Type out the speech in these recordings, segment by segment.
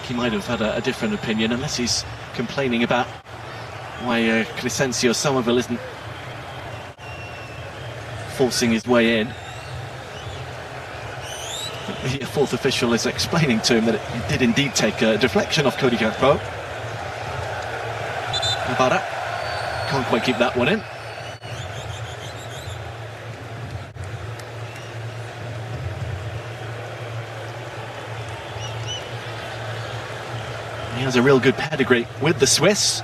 think he might have had a different opinion, unless he's complaining about why Crescencio Somerville isn't forcing his way in. The fourth official is explaining to him that it did indeed take a deflection off Cody Gakpo. Ibarra can't quite keep that one in. He has a real good pedigree with the Swiss.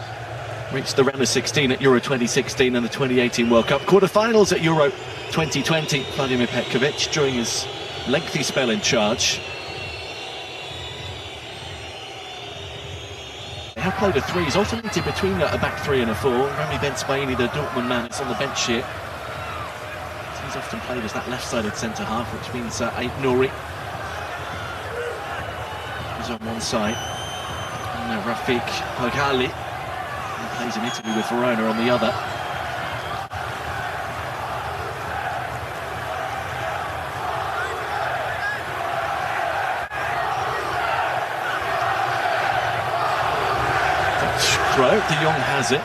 Reached the round of 16 at Euro 2016 and the 2018 World Cup. Quarter-finals at Euro 2020. Vladimir Petkovic during his lengthy spell in charge. They have played a three. He's alternated between a back three and a four. Rami Ben-Smaini, the Dortmund man, is on the bench here. He's often played as that left-sided centre-half, which means Ait Nouri is on one side. And Rafik Poghali, who plays in Italy with Verona, on the other. Throw, De Jong has it.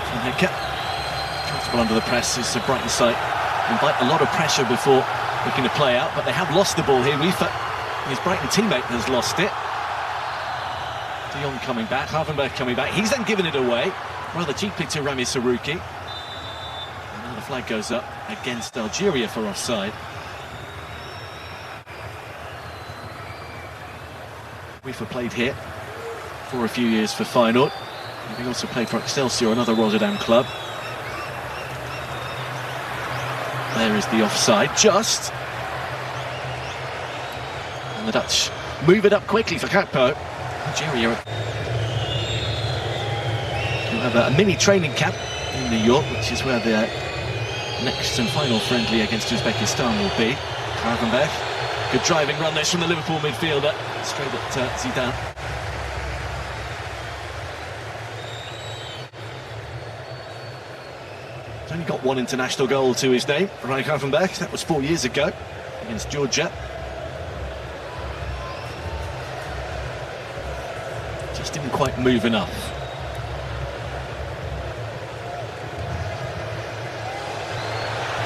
Van Hecke, comfortable under the press, is the Brighton side. Invite a lot of pressure before looking to play out, but they have lost the ball here. His Brighton teammate has lost it. De Jong coming back, Havenberg coming back. He's then given it away, rather cheaply, to Rami Saruki. And now the flag goes up against Algeria for offside. We've played here for a few years for Feyenoord. He also played for Excelsior, another Rotterdam club. There is the offside, just. And the Dutch move it up quickly for Gakpo. Algeria, who have a mini training camp in New York, which is where their next and final friendly against Uzbekistan will be. Gravenberch. Good driving run this from the Liverpool midfielder, straight at Zidane. He's only got one international goal to his name, Ryan Gravenberch. That was 4 years ago against Georgia. Just didn't quite move enough.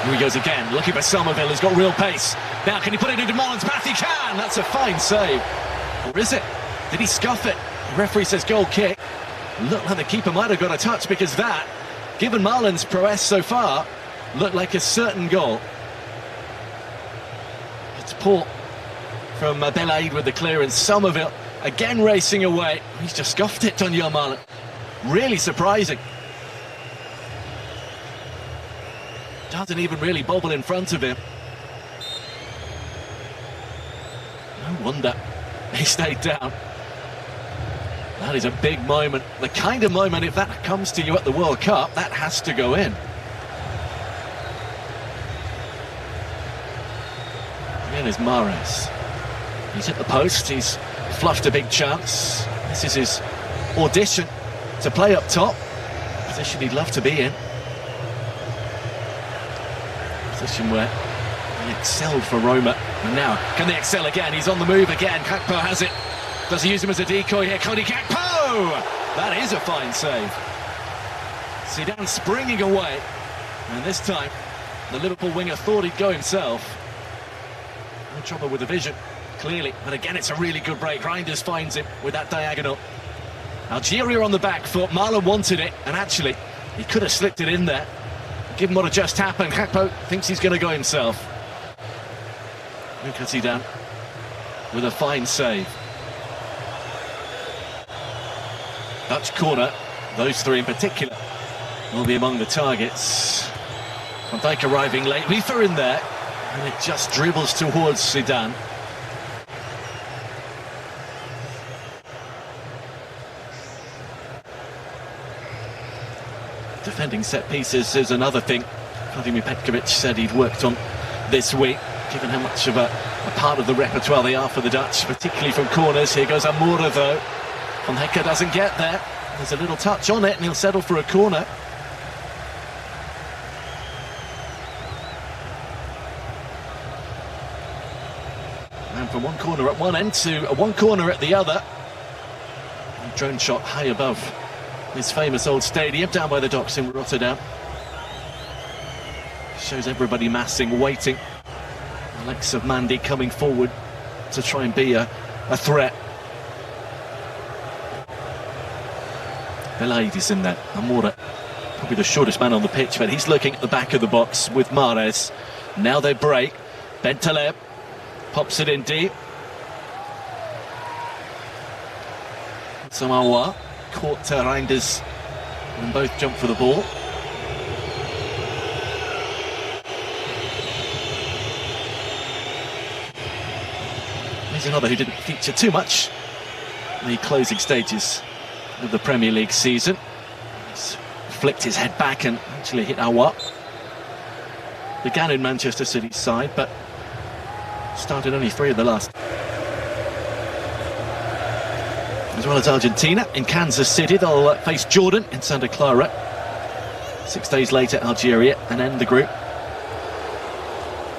Here he goes again, looking for Somerville, who's got real pace. Now, can he put it into Marlon's path? He can! That's a fine save. Or is it? Did he scuff it? The referee says goal kick. Looked like the keeper might have got a touch, because that, given Marlon's prowess so far, looked like a certain goal. It's poor from Belaid with the clearance. Somerville again racing away. He's just scuffed it, Daniel Marlon. Really surprising. Doesn't even really bobble in front of him. No wonder he stayed down. That is a big moment. The kind of moment, if that comes to you at the World Cup, that has to go in. Again is Mahrez. He's at the post, he's fluffed a big chance. This is his audition to play up top. Position he'd love to be in. Position where he excelled for Roma. And now, can they excel again? He's on the move again. Gakpo has it. Does he use him as a decoy here? Cody Gakpo! That is a fine save. Zidane springing away. And this time, the Liverpool winger thought he'd go himself. No trouble with the vision, clearly. But again, it's a really good break. Reinders finds him with that diagonal. Algeria on the back foot. Marlon wanted it. And actually, he could have slipped it in there. Given what had just happened, Gakpo thinks he's going to go himself. Look at Zidane with a fine save. Dutch corner, those three in particular, will be among the targets. Van Dijk arriving late, Reefer in there, and it just dribbles towards Zidane. Defending set pieces is another thing Vladimir Petkovic said he'd worked on this week, given how much of a part of the repertoire they are for the Dutch, particularly from corners. Here goes Amoura though. Van Hecke doesn't get there. There's a little touch on it and he'll settle for a corner. Ran from one corner at one end to one corner at the other. A drone shot high above his famous old stadium down by the docks in Rotterdam. Shows everybody massing, waiting. The likes of Mandy coming forward to try and be a threat. Belaid is in there. Amora, probably the shortest man on the pitch, but he's looking at the back of the box with Mahrez. Now they break. Bentaleb pops it in deep. Samawa caught Reinders and both jump for the ball. Here's another who didn't feature too much in the closing stages of the Premier League season. He's flicked his head back and actually hit Awa. Began in Manchester City's side, but started only 3 of the last. As well as Argentina in Kansas City, they'll face Jordan in Santa Clara. 6 days later, Algeria, and end the group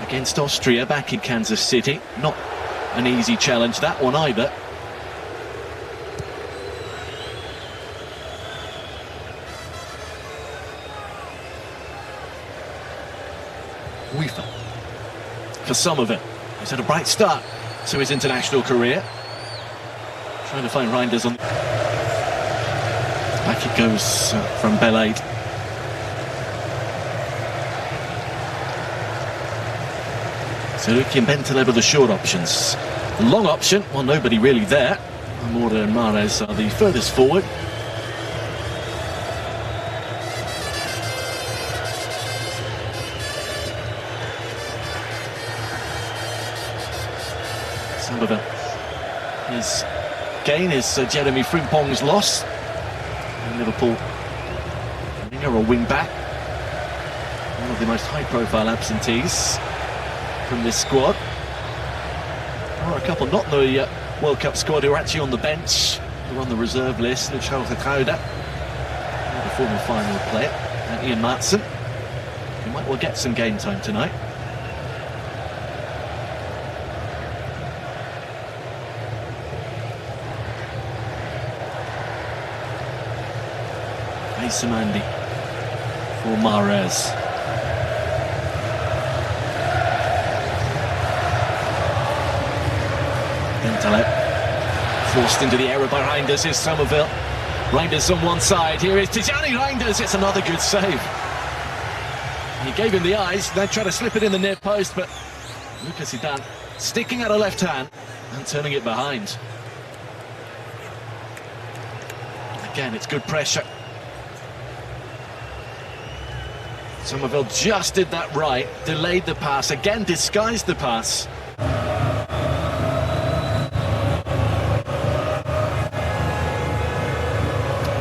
against Austria back in Kansas City. Not an easy challenge, that one either. For Somerville, he's had a bright start to his international career. Trying to find Reinders on. Back it goes from Belaid. Seruki and Bentaleb are the short options. The long option, well, nobody really there. Amora and Mahrez are the furthest forward. Somerville. His gain is Jeremy Frimpong's loss. And Liverpool winger or wing back. One of the most high-profile absentees from this squad. There are a couple not the World Cup squad who are actually on the bench, who are on the reserve list. Charles Lecauda, the former final player, and Ian Martson, who might well get some game time tonight. Samandi for Mahrez. Bentaleb forced into the area by Reinders. Here's Somerville. Reinders on one side. Here is Tijani Reinders. It's another good save. He gave him the eyes, then tried to slip it in the near post, but Lucas Zidane sticking out a left hand and turning it behind. Again, it's good pressure. Somerville just did that right, delayed the pass, again disguised the pass.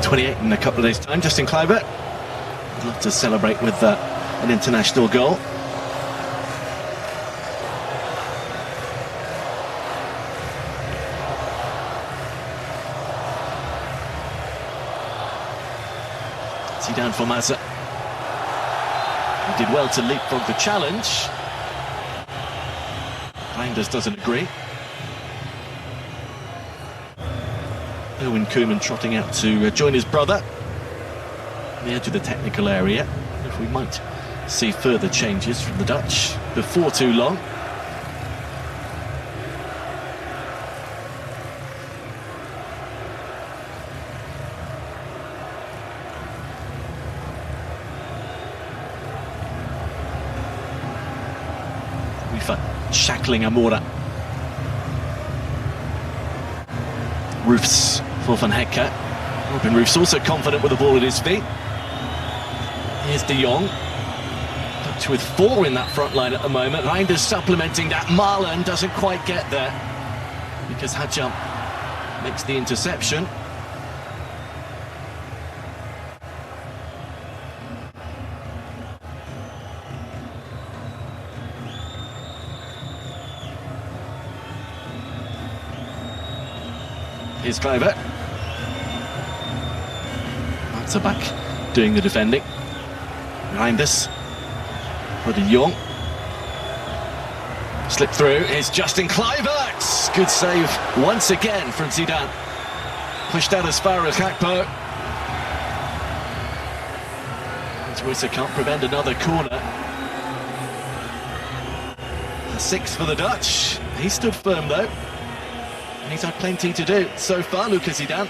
.28 in a couple of days' time, Justin Kluivert. I'd love to celebrate with an international goal. Zidane for Mazza. He did well to leapfrog the challenge. Reinders doesn't agree. Erwin Koeman trotting out to join his brother on the edge of the technical area. If we might see further changes from the Dutch before too long. Shackling Amora. Roofs for Van Hecke. Robin Roofs also confident with the ball at his feet. Here's De Jong. Dutch with 4 in that front line at the moment. Reinders supplementing that. Marlon doesn't quite get there because Hadjam makes the interception. Here's Kluivert. That's back doing the defending. Reinders for De Jong. Slip through is Justin Kluivert. Good save once again from Zidane. Pushed out as far as Gakpo. Twitter can't prevent another corner. A 6 for the Dutch. He stood firm though. And he's had plenty to do so far, Lucas Zidane.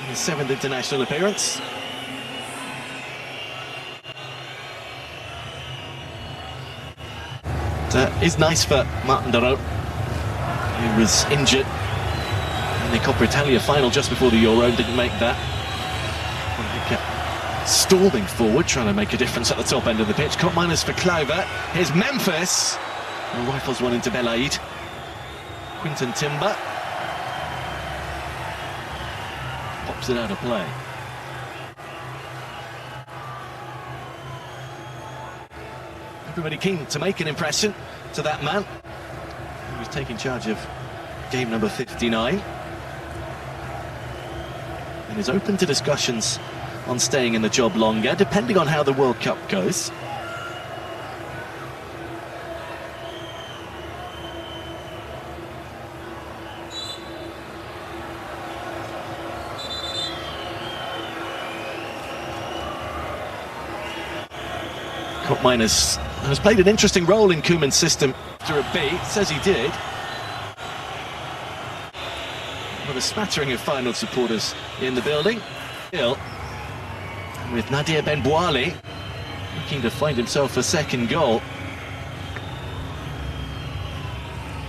His 7th international appearance. It is nice for Martin de Roo. He was injured in the Coppa Italia final just before the Euro, didn't make that. He kept storming forward, trying to make a difference at the top end of the pitch. Caught minus for Kluivert. Here's Memphis. And rifles one into Belaid. Quinton Timber. Pops it out of play. Everybody keen to make an impression to that man who was taking charge of game number 59 and is open to discussions on staying in the job longer, depending on how the World Cup goes. Minus has played an interesting role in Koeman's system after a beat, says he did. With a smattering of final supporters in the building. With Nadir Ben Bouali looking to find himself a second goal.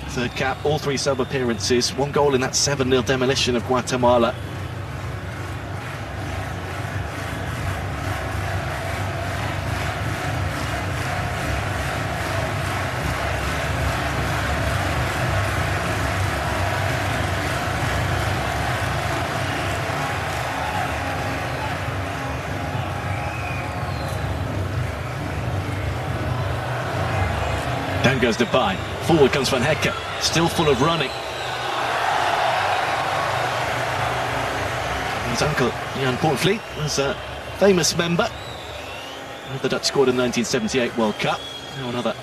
Third cap, all 3 sub-appearances, 1 goal in that 7-0 demolition of Guatemala. Down goes Depay. Forward comes Van Hecke. Still full of running. His uncle, Jan Poortvliet, was a famous member of the Dutch squad in the 1978 World Cup. Now another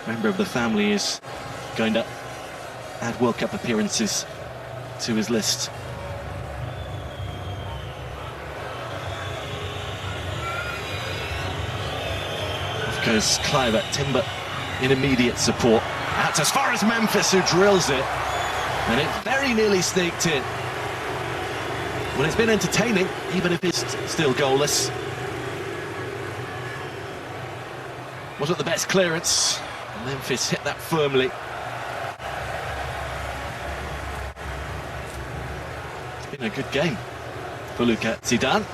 member of the family is going to add World Cup appearances to his list. Of course, Kluivert, Timber in immediate support. Out as far as Memphis, who drills it. And it very nearly sneaked in. Well, it's been entertaining, even if it's still goalless. Wasn't the best clearance. Memphis hit that firmly. It's been a good game for Lucas Zidane.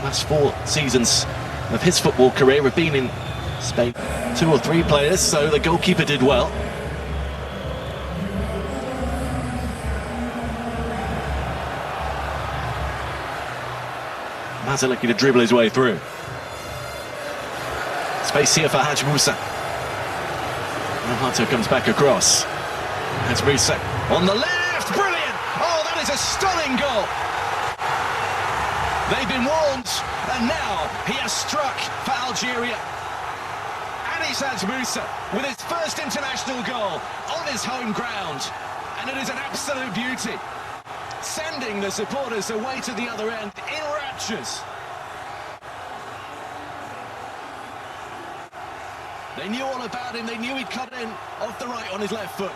Last 4 seasons of his football career have been in Spain. 2 or 3 players, so the goalkeeper did well. Mazza looking to dribble his way through. Space here for Haj Musa. Hato comes back across. Haj Musa on the left, brilliant! Oh, that is a stunning goal! They've been warned, and now he has struck for Algeria. Anis Haj Musa with his first international goal on his home ground, and it is an absolute beauty, sending the supporters away to the other end in raptures. They knew all about him, they knew he'd cut in off the right on his left foot,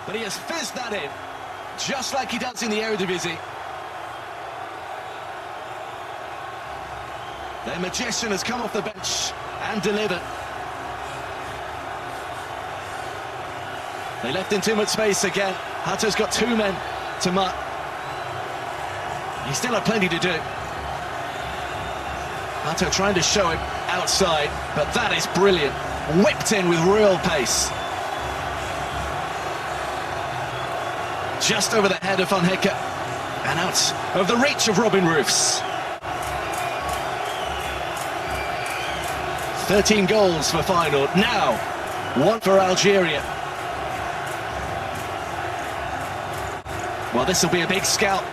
but he has fizzed that in, just like he does in the Eredivisie. Their magician has come off the bench and delivered. They left in too much space again. Hato's got 2 men to mark. He still had plenty to do. Hato trying to show him outside, but that is brilliant. Whipped in with real pace. Just over the head of Van Hecke and out of the reach of Robin Roofs. 13 goals for Feyenoord, now 1 for Algeria. Well, this will be a big scalp.